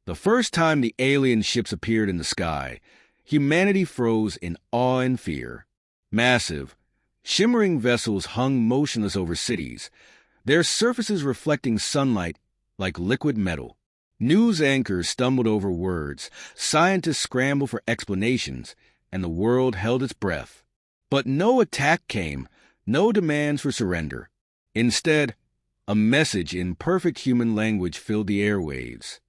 The first time the alien ships appeared in the sky, humanity froze in awe and fear. Massive, shimmering vessels hung motionless over cities, their surfaces reflecting sunlight like liquid metal. News anchors stumbled over words, scientists scrambled for explanations, and the world held its breath. But no attack came, no demands for surrender. Instead, a message in perfect human language filled the airwaves.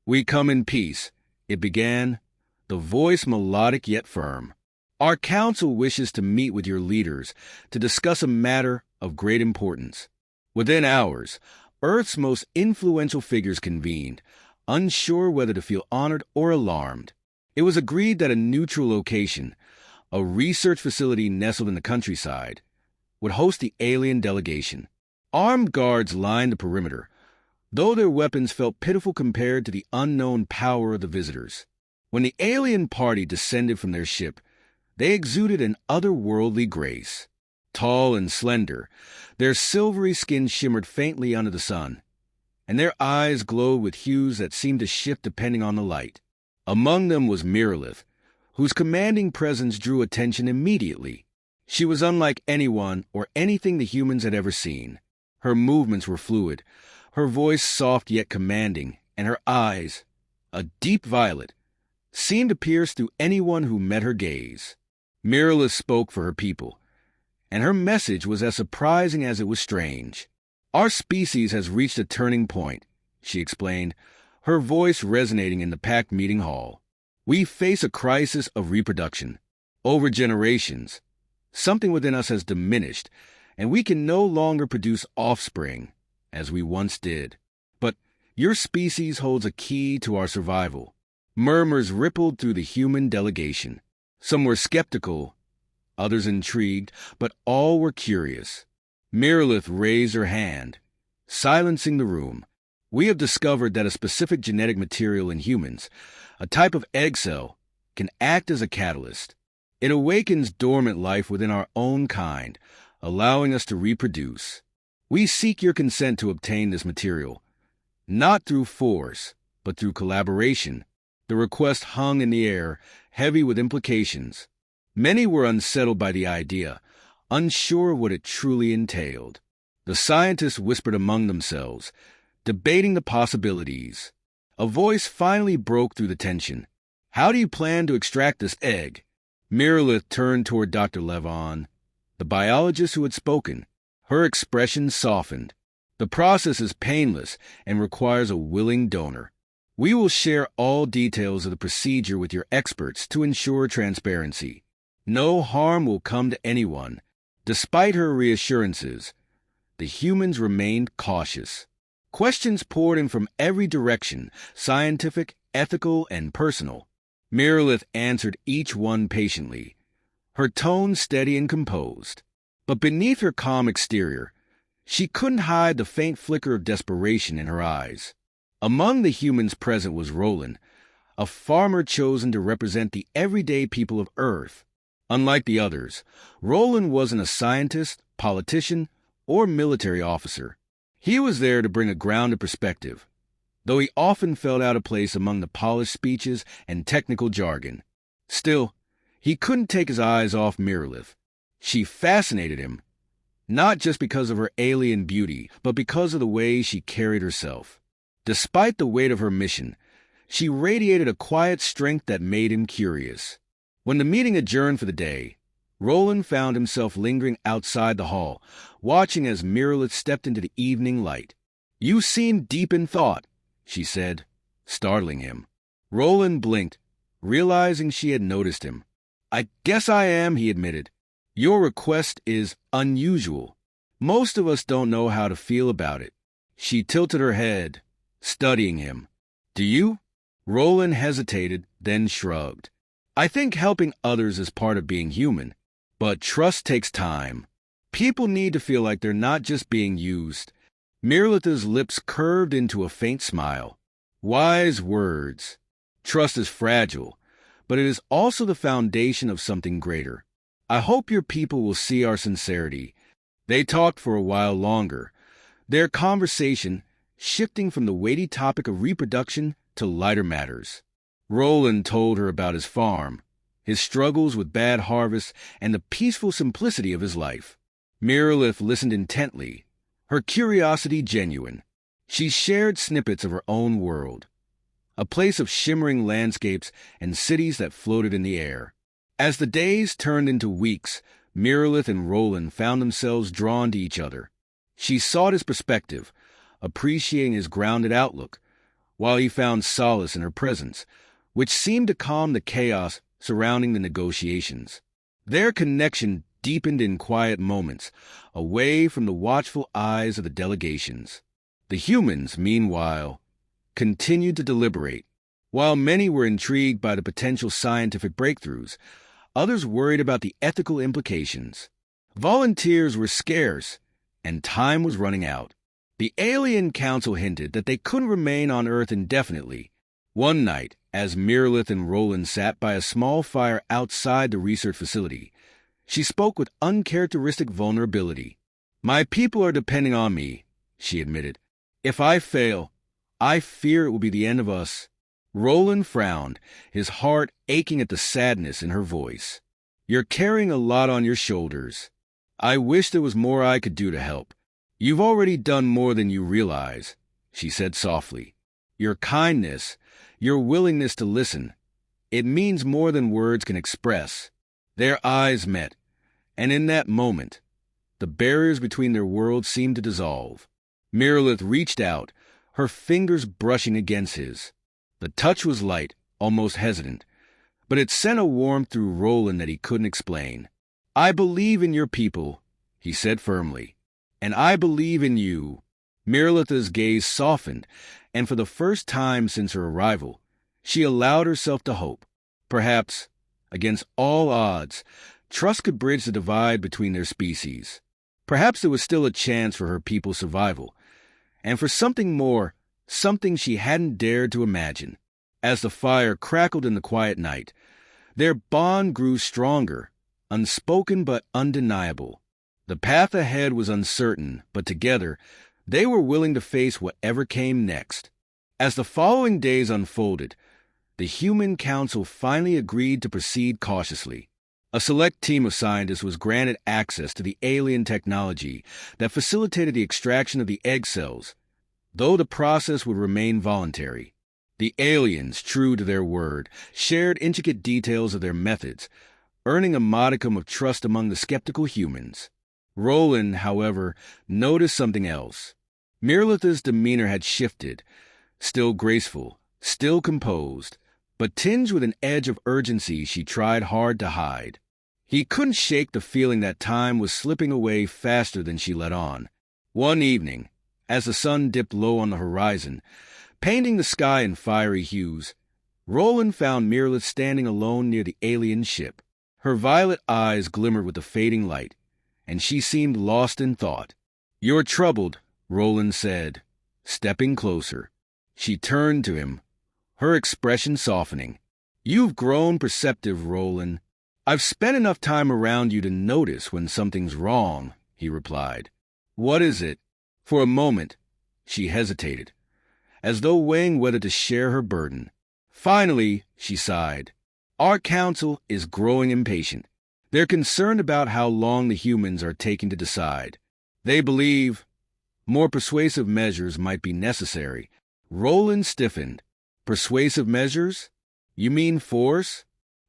"We come in peace," it began, the voice melodic yet firm. "Our council wishes to meet with your leaders to discuss a matter of great importance." Within hours, Earth's most influential figures convened, unsure whether to feel honored or alarmed. It was agreed that a neutral location, a research facility nestled in the countryside, would host the alien delegation. Armed guards lined the perimeter, though their weapons felt pitiful compared to the unknown power of the visitors. When the alien party descended from their ship, they exuded an otherworldly grace. Tall and slender, their silvery skin shimmered faintly under the sun, and their eyes glowed with hues that seemed to shift depending on the light. Among them was Miralith, whose commanding presence drew attention immediately. She was unlike anyone or anything the humans had ever seen. Her movements were fluid, her voice soft yet commanding, and her eyes, a deep violet, seemed to pierce through anyone who met her gaze. Miralith spoke for her people, and her message was as surprising as it was strange. "Our species has reached a turning point," she explained, her voice resonating in the packed meeting hall. "We face a crisis of reproduction. Over generations, something within us has diminished, and we can no longer produce offspring as we once did. But your species holds a key to our survival." Murmurs rippled through the human delegation. Some were skeptical, others intrigued, but all were curious. Miralith raised her hand, silencing the room. "We have discovered that a specific genetic material in humans, a type of egg cell, can act as a catalyst. It awakens dormant life within our own kind, allowing us to reproduce. We seek your consent to obtain this material, not through force, but through collaboration." The request hung in the air, heavy with implications. Many were unsettled by the idea, unsure of what it truly entailed. The scientists whispered among themselves, debating the possibilities. A voice finally broke through the tension. "How do you plan to extract this egg?" Miralith turned toward Dr. Levon, the biologist who had spoken. Her expression softened. "The process is painless and requires a willing donor. We will share all details of the procedure with your experts to ensure transparency. No harm will come to anyone." Despite her reassurances, the humans remained cautious. Questions poured in from every direction, scientific, ethical, and personal. Miralith answered each one patiently, her tone steady and composed. But beneath her calm exterior, she couldn't hide the faint flicker of desperation in her eyes. Among the humans present was Roland, a farmer chosen to represent the everyday people of Earth. Unlike the others, Roland wasn't a scientist, politician, or military officer. He was there to bring a grounded perspective, though he often felt out of place among the polished speeches and technical jargon. Still, he couldn't take his eyes off Miralith. She fascinated him, not just because of her alien beauty, but because of the way she carried herself. Despite the weight of her mission, she radiated a quiet strength that made him curious. When the meeting adjourned for the day, Roland found himself lingering outside the hall, watching as Miralith stepped into the evening light. "You seem deep in thought," she said, startling him. Roland blinked, realizing she had noticed him. "I guess I am," he admitted. "Your request is unusual. Most of us don't know how to feel about it." She tilted her head, studying him. "Do you?" Roland hesitated, then shrugged. "I think helping others is part of being human, but trust takes time. People need to feel like they're not just being used." Miralith's lips curved into a faint smile. "Wise words. Trust is fragile, but it is also the foundation of something greater. I hope your people will see our sincerity." They talked for a while longer, their conversation shifting from the weighty topic of reproduction to lighter matters. Roland told her about his farm, his struggles with bad harvests, and the peaceful simplicity of his life. Miralith listened intently, her curiosity genuine. She shared snippets of her own world, a place of shimmering landscapes and cities that floated in the air. As the days turned into weeks, Miralith and Roland found themselves drawn to each other. She sought his perspective, appreciating his grounded outlook, while he found solace in her presence, which seemed to calm the chaos surrounding the negotiations. Their connection deepened in quiet moments, away from the watchful eyes of the delegations. The humans, meanwhile, continued to deliberate. While many were intrigued by the potential scientific breakthroughs, others worried about the ethical implications. Volunteers were scarce, and time was running out. The Alien Council hinted that they couldn't remain on Earth indefinitely. One night, as Miralith and Roland sat by a small fire outside the research facility, she spoke with uncharacteristic vulnerability. "My people are depending on me," she admitted. "If I fail, I fear it will be the end of us." Roland frowned, his heart aching at the sadness in her voice. "You're carrying a lot on your shoulders. I wish there was more I could do to help." "You've already done more than you realize," she said softly. "Your kindness, your willingness to listen, it means more than words can express." Their eyes met, and in that moment, the barriers between their worlds seemed to dissolve. Miralith reached out, her fingers brushing against his. The touch was light, almost hesitant, but it sent a warmth through Roland that he couldn't explain. "I believe in your people," he said firmly, "and I believe in you." Miralith's gaze softened, and for the first time since her arrival, she allowed herself to hope. Perhaps, against all odds, trust could bridge the divide between their species. Perhaps there was still a chance for her people's survival, and for something more, something she hadn't dared to imagine. As the fire crackled in the quiet night, their bond grew stronger, unspoken but undeniable. The path ahead was uncertain, but together, they were willing to face whatever came next. As the following days unfolded, the Human Council finally agreed to proceed cautiously. A select team of scientists was granted access to the alien technology that facilitated the extraction of the egg cells, though the process would remain voluntary. The aliens, true to their word, shared intricate details of their methods, earning a modicum of trust among the skeptical humans. Roland, however, noticed something else. Miralith's demeanor had shifted, still graceful, still composed, but tinged with an edge of urgency she tried hard to hide. He couldn't shake the feeling that time was slipping away faster than she let on. One evening, as the sun dipped low on the horizon, painting the sky in fiery hues, Roland found Miralith standing alone near the alien ship. Her violet eyes glimmered with the fading light, and she seemed lost in thought. "You're troubled," Roland said, stepping closer. She turned to him, her expression softening. "You've grown perceptive, Roland. I've spent enough time around you to notice when something's wrong," he replied. "What is it?" For a moment, she hesitated, as though weighing whether to share her burden. Finally, she sighed. "Our council is growing impatient. They're concerned about how long the humans are taking to decide. They believe more persuasive measures might be necessary." Roland stiffened. "Persuasive measures? You mean force?"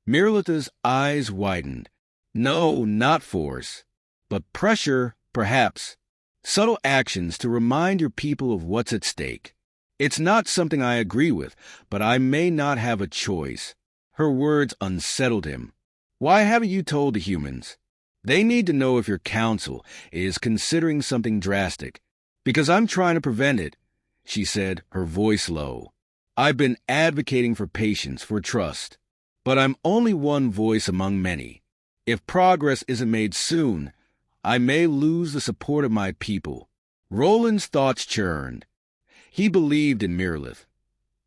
Miralith's eyes widened. "No, not force, but pressure, perhaps. Subtle actions to remind your people of what's at stake. It's not something I agree with, but I may not have a choice." Her words unsettled him. "Why haven't you told the humans? They need to know if your council is considering something drastic. Because I'm trying to prevent it," she said, her voice low. "I've been advocating for patience, for trust. But I'm only one voice among many. If progress isn't made soon, I may lose the support of my people." Roland's thoughts churned. He believed in Miralith,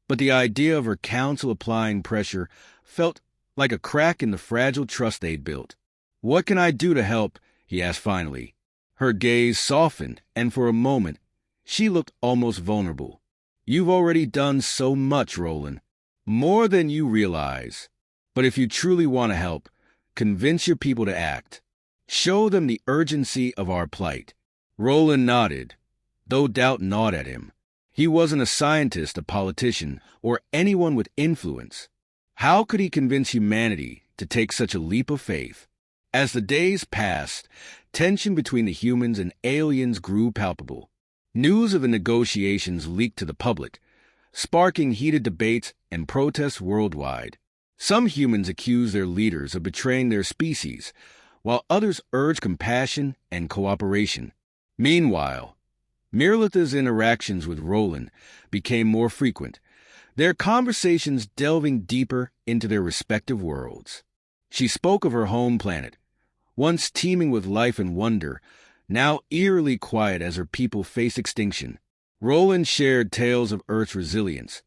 but the idea of her council applying pressure felt like a crack in the fragile trust they'd built. "What can I do to help?" he asked finally. Her gaze softened, and for a moment, she looked almost vulnerable. You've already done so much, Roland. More than you realize. But if you truly want to help, convince your people to act. Show them the urgency of our plight. Roland nodded, though doubt gnawed at him. He wasn't a scientist, a politician, or anyone with influence. How could he convince humanity to take such a leap of faith? As the days passed, tension between the humans and aliens grew palpable. News of the negotiations leaked to the public, sparking heated debates and protests worldwide. Some humans accused their leaders of betraying their species, while others urged compassion and cooperation. Meanwhile, Miralitha's interactions with Roland became more frequent, their conversations delving deeper into their respective worlds. She spoke of her home planet, once teeming with life and wonder, now eerily quiet as her people face extinction. Roland shared tales of Earth's resilience,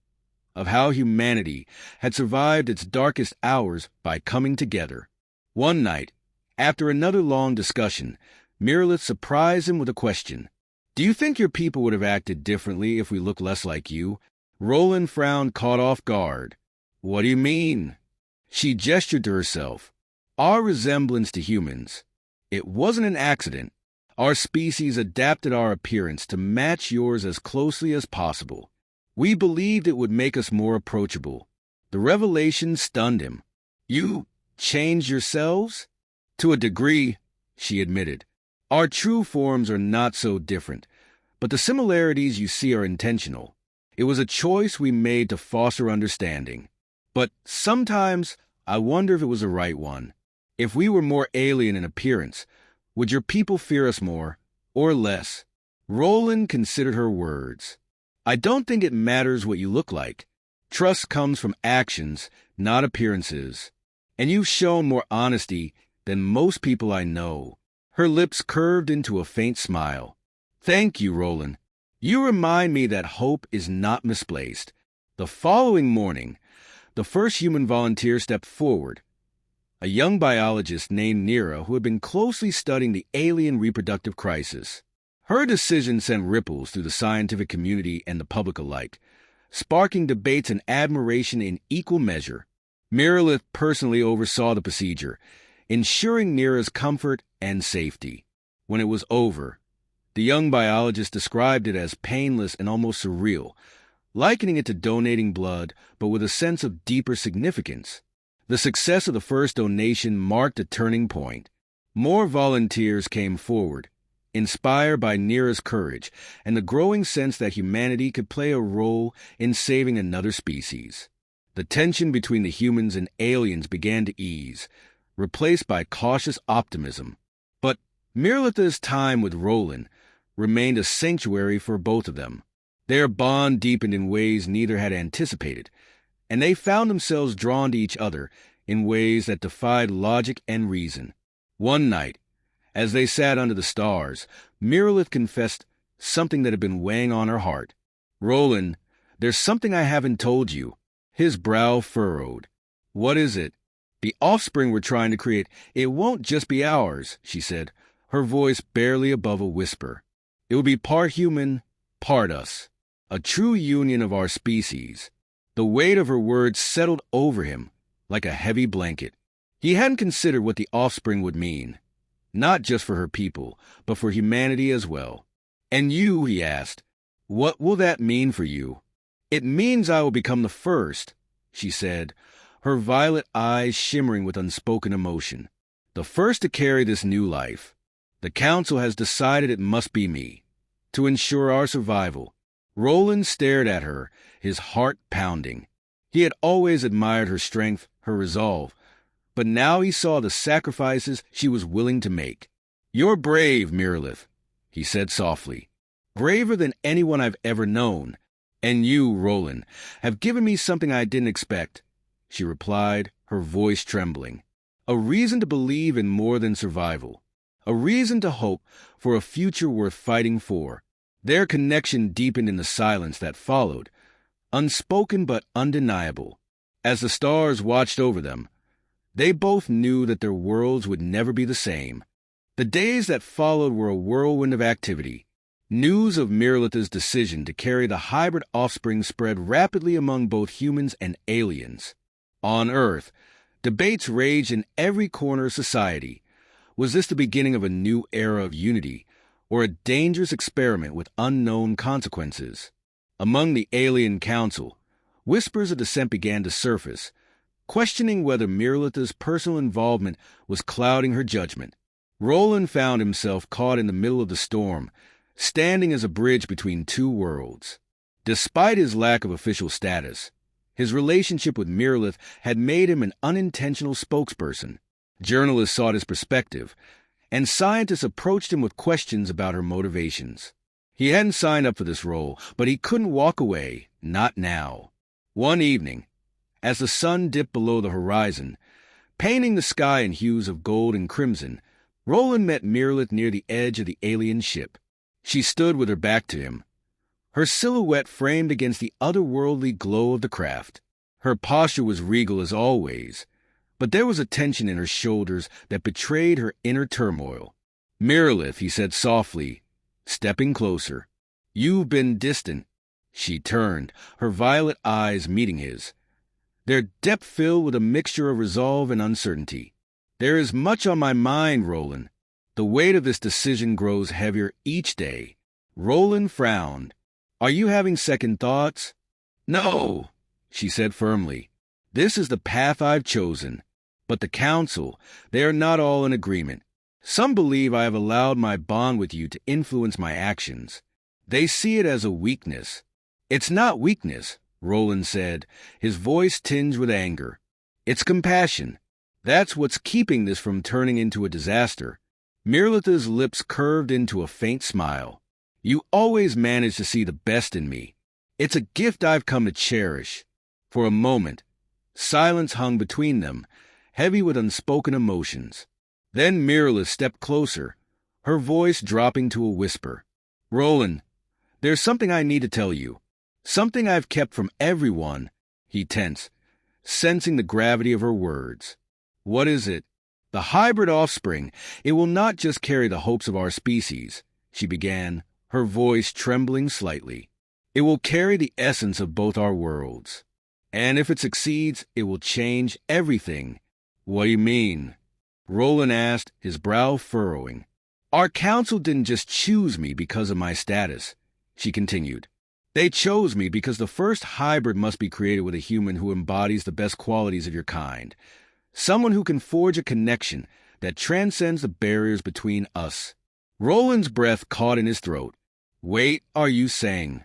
of how humanity had survived its darkest hours by coming together. One night, after another long discussion, Miralith surprised him with a question. "Do you think your people would have acted differently if we looked less like you?" Roland frowned, caught off guard. "What do you mean?" She gestured to herself. "Our resemblance to humans. It wasn't an accident. Our species adapted our appearance to match yours as closely as possible. We believed it would make us more approachable." The revelation stunned him. "You changed yourselves?" "To a degree," she admitted. "Our true forms are not so different, but the similarities you see are intentional. It was a choice we made to foster understanding. But sometimes I wonder if it was the right one. If we were more alien in appearance, would your people fear us more, or less?" Roland considered her words. "I don't think it matters what you look like. Trust comes from actions, not appearances. And you've shown more honesty than most people I know." Her lips curved into a faint smile. "Thank you, Roland. You remind me that hope is not misplaced." The following morning, the first human volunteer stepped forward, a young biologist named Nira who had been closely studying the alien reproductive crisis. Her decision sent ripples through the scientific community and the public alike, sparking debates and admiration in equal measure. Miralith personally oversaw the procedure, ensuring Nira's comfort and safety. When it was over, the young biologist described it as painless and almost surreal, likening it to donating blood, but with a sense of deeper significance. The success of the first donation marked a turning point. More volunteers came forward, inspired by Nira's courage and the growing sense that humanity could play a role in saving another species. The tension between the humans and aliens began to ease, replaced by cautious optimism. But Miralitha's time with Roland remained a sanctuary for both of them. Their bond deepened in ways neither had anticipated, and they found themselves drawn to each other in ways that defied logic and reason. One night, as they sat under the stars, Miralith confessed something that had been weighing on her heart. "Roland, there's something I haven't told you." His brow furrowed. "What is it?" "The offspring we're trying to create, it won't just be ours," she said, her voice barely above a whisper. "It will be part human, part us. A true union of our species." The weight of her words settled over him like a heavy blanket. He hadn't considered what the offspring would mean, not just for her people, but for humanity as well. "And you," he asked, "what will that mean for you?" "It means I will become the first," she said, her violet eyes shimmering with unspoken emotion. "The first to carry this new life. The Council has decided it must be me, to ensure our survival." Roland stared at her, his heart pounding. He had always admired her strength, her resolve, but now he saw the sacrifices she was willing to make. "You're brave, Miralith," he said softly. "Braver than anyone I've ever known. And you, Roland, have given me something I didn't expect," she replied, her voice trembling. "A reason to believe in more than survival. A reason to hope for a future worth fighting for." Their connection deepened in the silence that followed, unspoken but undeniable. As the stars watched over them, they both knew that their worlds would never be the same. The days that followed were a whirlwind of activity. News of Miralitha's decision to carry the hybrid offspring spread rapidly among both humans and aliens. On Earth, debates raged in every corner of society. Was this the beginning of a new era of unity, or a dangerous experiment with unknown consequences? Among the alien council, whispers of dissent began to surface, questioning whether Miralitha's personal involvement was clouding her judgment. Roland found himself caught in the middle of the storm, standing as a bridge between two worlds. Despite his lack of official status, his relationship with Miralith had made him an unintentional spokesperson. Journalists sought his perspective, and scientists approached him with questions about her motivations. He hadn't signed up for this role, but he couldn't walk away, not now. One evening, as the sun dipped below the horizon, painting the sky in hues of gold and crimson, Roland met Miralith near the edge of the alien ship. She stood with her back to him, her silhouette framed against the otherworldly glow of the craft. Her posture was regal as always, but there was a tension in her shoulders that betrayed her inner turmoil. "Miralith," he said softly, stepping closer. "You've been distant." She turned, her violet eyes meeting his, their depth filled with a mixture of resolve and uncertainty. "There is much on my mind, Roland. The weight of this decision grows heavier each day." Roland frowned. "Are you having second thoughts?" "No," she said firmly. "This is the path I've chosen. But the Council, they are not all in agreement. Some believe I have allowed my bond with you to influence my actions. They see it as a weakness." "It's not weakness," Roland said, his voice tinged with anger. "It's compassion. That's what's keeping this from turning into a disaster." Miralitha's lips curved into a faint smile. "You always manage to see the best in me. It's a gift I've come to cherish." For a moment, silence hung between them, heavy with unspoken emotions. Then Miralith stepped closer, her voice dropping to a whisper. "Roland, there's something I need to tell you. Something I've kept from everyone." He tensed, sensing the gravity of her words. "What is it?" "The hybrid offspring, it will not just carry the hopes of our species," she began, her voice trembling slightly. "It will carry the essence of both our worlds. And if it succeeds, it will change everything." "What do you mean?" Roland asked, his brow furrowing. "Our council didn't just choose me because of my status," she continued. "They chose me because the first hybrid must be created with a human who embodies the best qualities of your kind. Someone who can forge a connection that transcends the barriers between us." Roland's breath caught in his throat. "Wait, are you saying?"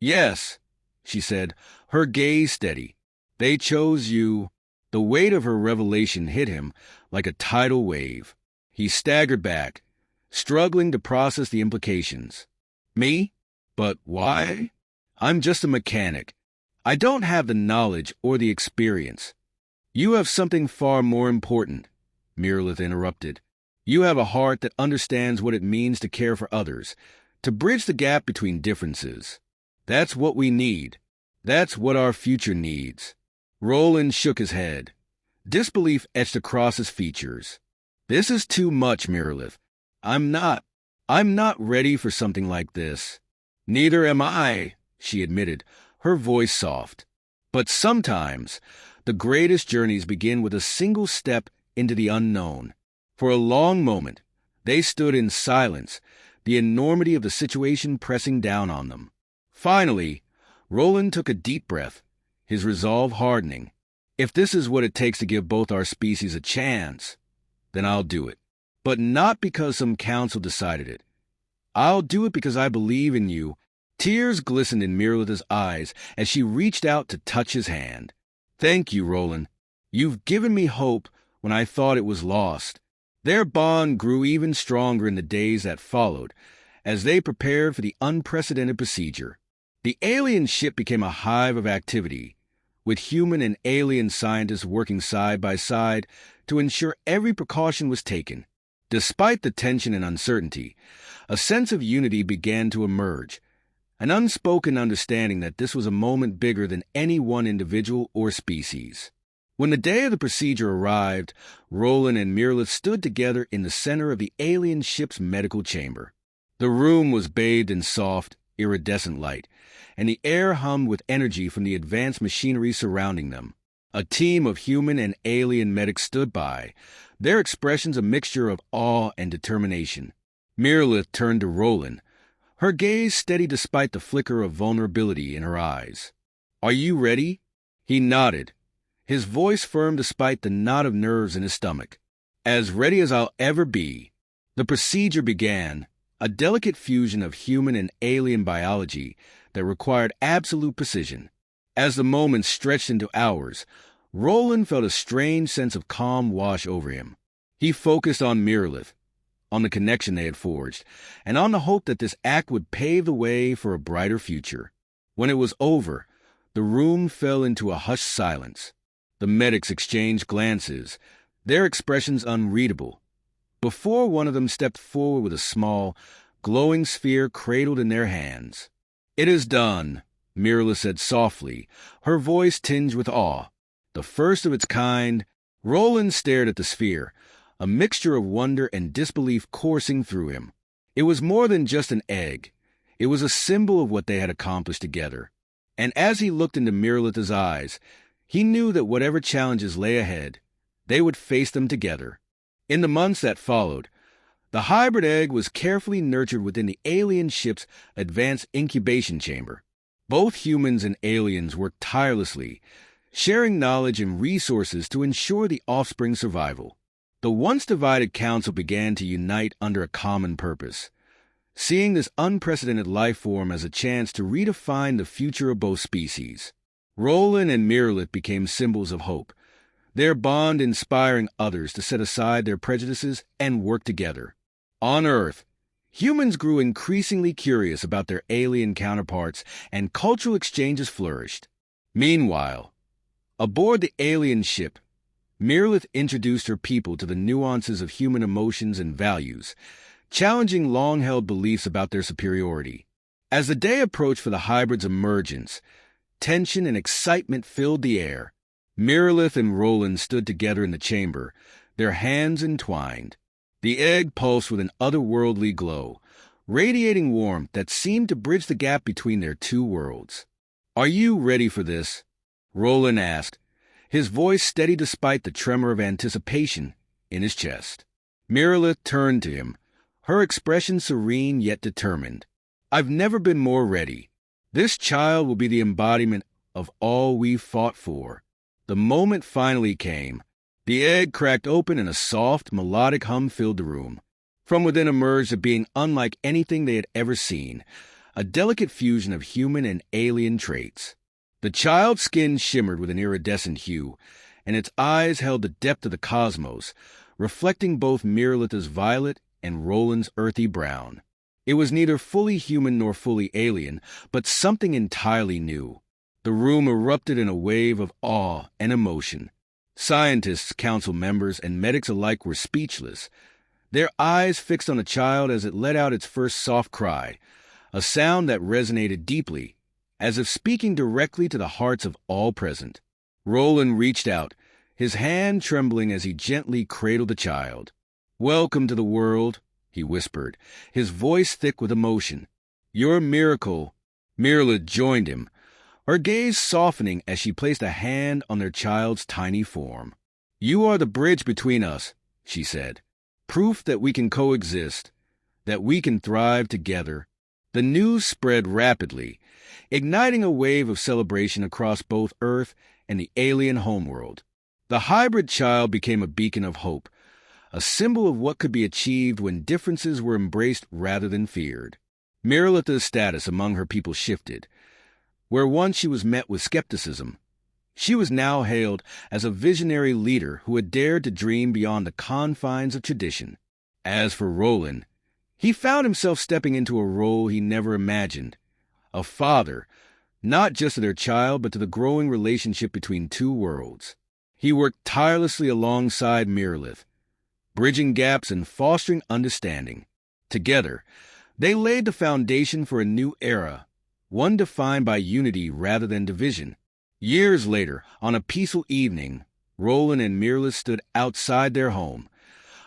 "Yes," she said, her gaze steady. "They chose you." The weight of her revelation hit him like a tidal wave. He staggered back, struggling to process the implications. "Me? But why? I'm just a mechanic. I don't have the knowledge or the experience." "You have something far more important," Miralith interrupted. "You have a heart that understands what it means to care for others, to bridge the gap between differences. That's what we need. That's what our future needs." Roland shook his head. Disbelief etched across his features. "This is too much, Miralith. I'm not ready for something like this." "Neither am I," she admitted, her voice soft. "But sometimes the greatest journeys begin with a single step into the unknown." For a long moment, they stood in silence, the enormity of the situation pressing down on them. Finally, Roland took a deep breath, his resolve hardening. "If this is what it takes to give both our species a chance, then I'll do it. But not because some council decided it. I'll do it because I believe in you." Tears glistened in Miralitha's eyes as she reached out to touch his hand. "Thank you, Roland. You've given me hope when I thought it was lost." Their bond grew even stronger in the days that followed, as they prepared for the unprecedented procedure. The alien ship became a hive of activity, with human and alien scientists working side by side to ensure every precaution was taken. Despite the tension and uncertainty, a sense of unity began to emerge, an unspoken understanding that this was a moment bigger than any one individual or species. When the day of the procedure arrived, Roland and Miralith stood together in the center of the alien ship's medical chamber. The room was bathed in soft, iridescent light, and the air hummed with energy from the advanced machinery surrounding them. A team of human and alien medics stood by, their expressions a mixture of awe and determination. Miralith turned to Roland, her gaze steady despite the flicker of vulnerability in her eyes. "Are you ready?" He nodded, his voice firm despite the knot of nerves in his stomach. "As ready as I'll ever be." The procedure began, a delicate fusion of human and alien biology that required absolute precision. As the moments stretched into hours, Roland felt a strange sense of calm wash over him. He focused on Miralith, on the connection they had forged, and on the hope that this act would pave the way for a brighter future. When it was over, the room fell into a hushed silence. The medics exchanged glances, their expressions unreadable, before one of them stepped forward with a small, glowing sphere cradled in their hands. "It is done," Miralith said softly, her voice tinged with awe. The first of its kind. Roland stared at the sphere, a mixture of wonder and disbelief coursing through him. It was more than just an egg. It was a symbol of what they had accomplished together. And as he looked into Miralith's eyes, he knew that whatever challenges lay ahead, they would face them together. In the months that followed, the hybrid egg was carefully nurtured within the alien ship's advanced incubation chamber. Both humans and aliens worked tirelessly, sharing knowledge and resources to ensure the offspring's survival. The once divided council began to unite under a common purpose, seeing this unprecedented life form as a chance to redefine the future of both species. Roland and Miralith became symbols of hope, their bond inspiring others to set aside their prejudices and work together. On Earth, humans grew increasingly curious about their alien counterparts, and cultural exchanges flourished. Meanwhile, aboard the alien ship, Miralith introduced her people to the nuances of human emotions and values, challenging long-held beliefs about their superiority. As the day approached for the hybrid's emergence, tension and excitement filled the air. Miralith and Roland stood together in the chamber, their hands entwined. The egg pulsed with an otherworldly glow, radiating warmth that seemed to bridge the gap between their two worlds. "Are you ready for this?" Roland asked, his voice steady despite the tremor of anticipation in his chest. Miralith turned to him, her expression serene yet determined. "I've never been more ready. This child will be the embodiment of all we've fought for." The moment finally came. The egg cracked open and a soft, melodic hum filled the room. From within emerged a being unlike anything they had ever seen, a delicate fusion of human and alien traits. The child's skin shimmered with an iridescent hue, and its eyes held the depth of the cosmos, reflecting both Miralith's violet and Roland's earthy brown. It was neither fully human nor fully alien, but something entirely new. The room erupted in a wave of awe and emotion. Scientists, council members, and medics alike were speechless, their eyes fixed on the child as it let out its first soft cry, a sound that resonated deeply, as if speaking directly to the hearts of all present. Roland reached out, his hand trembling as he gently cradled the child. "Welcome to the world," he whispered, his voice thick with emotion. "Your miracle." Miralith joined him, her gaze softening as she placed a hand on their child's tiny form. "You are the bridge between us," she said. "Proof that we can coexist, that we can thrive together." The news spread rapidly, igniting a wave of celebration across both Earth and the alien homeworld. The hybrid child became a beacon of hope, a symbol of what could be achieved when differences were embraced rather than feared. Miralith's status among her people shifted. Where once she was met with skepticism, she was now hailed as a visionary leader who had dared to dream beyond the confines of tradition. As for Roland, he found himself stepping into a role he never imagined, a father, not just to their child but to the growing relationship between two worlds. He worked tirelessly alongside Miralith, bridging gaps and fostering understanding. Together, they laid the foundation for a new era, one defined by unity rather than division. Years later, on a peaceful evening, Roland and Miralith stood outside their home,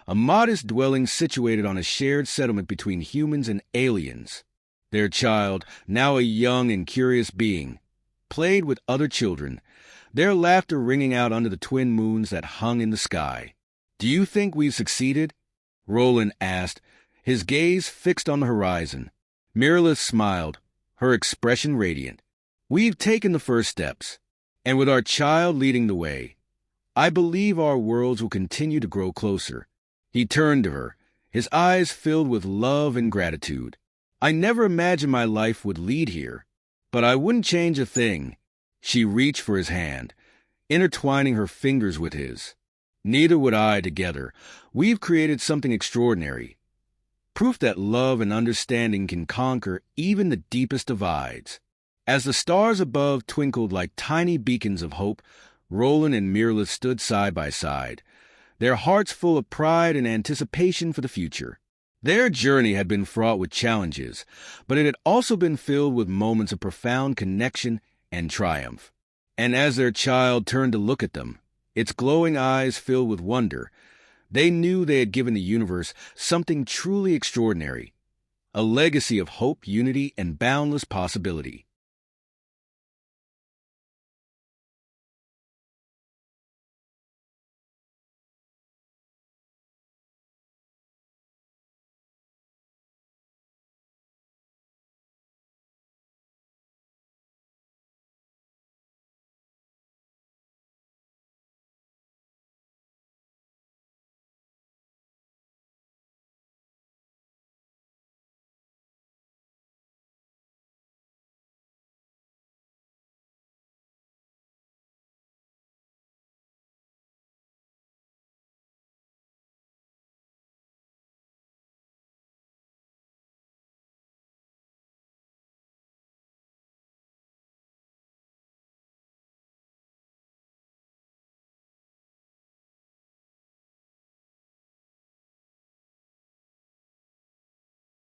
a modest dwelling situated on a shared settlement between humans and aliens. Their child, now a young and curious being, played with other children, their laughter ringing out under the twin moons that hung in the sky. "Do you think we've succeeded?" Roland asked, his gaze fixed on the horizon. Miralith smiled, her expression radiant. "We've taken the first steps, and with our child leading the way, I believe our worlds will continue to grow closer." He turned to her, his eyes filled with love and gratitude. "I never imagined my life would lead here, but I wouldn't change a thing." She reached for his hand, intertwining her fingers with his. "Neither would I together. We've created something extraordinary. Proof that love and understanding can conquer even the deepest divides." As the stars above twinkled like tiny beacons of hope, Roland and Miralith stood side by side, their hearts full of pride and anticipation for the future. Their journey had been fraught with challenges, but it had also been filled with moments of profound connection and triumph. And as their child turned to look at them, its glowing eyes filled with wonder, they knew they had given the universe something truly extraordinary, a legacy of hope, unity, and boundless possibility.